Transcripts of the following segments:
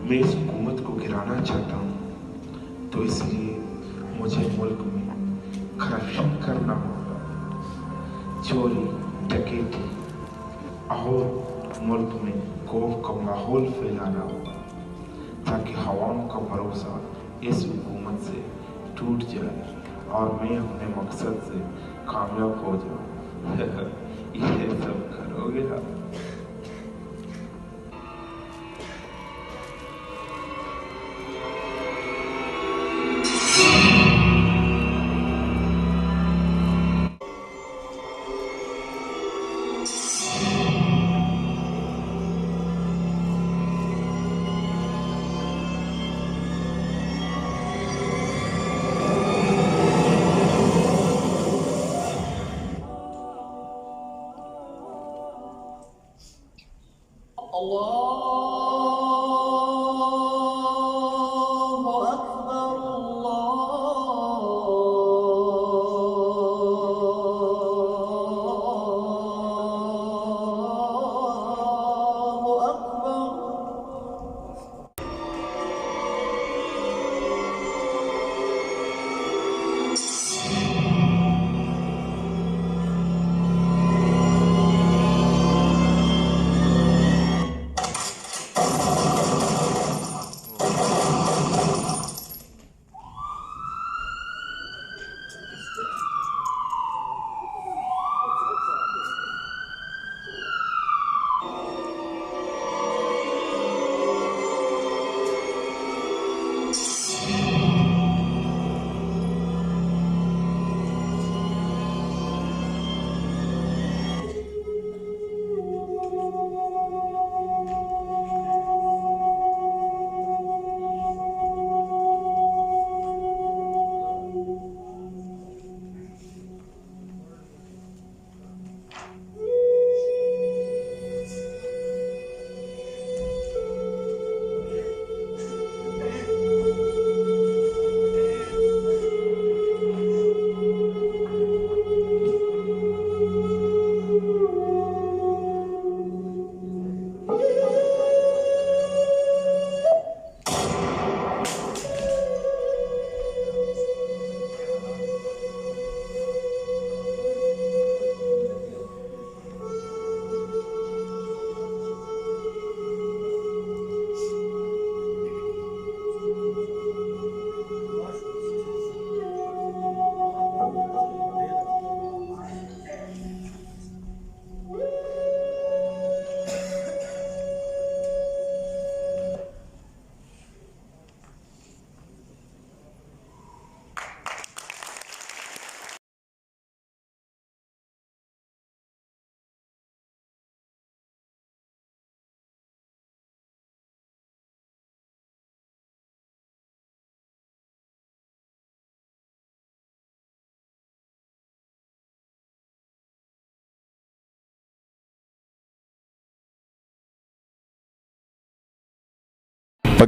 मैं इस हुकूमत को गिराना चाहता हूँ, तो इसलिए मुझे मुल्क में करप्शन करना होगा, चोरी डकैती और मुल्क में खौफ का माहौल फैलाना होगा, ताकि हवाओं का भरोसा इस हुकूमत से टूट जाए और मैं अपने मकसद से कामयाब हो जाऊँ। ये सब करोगे आप?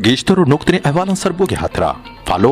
Geeshtaru nuqtini ahwalan sarbugi hatra. Follow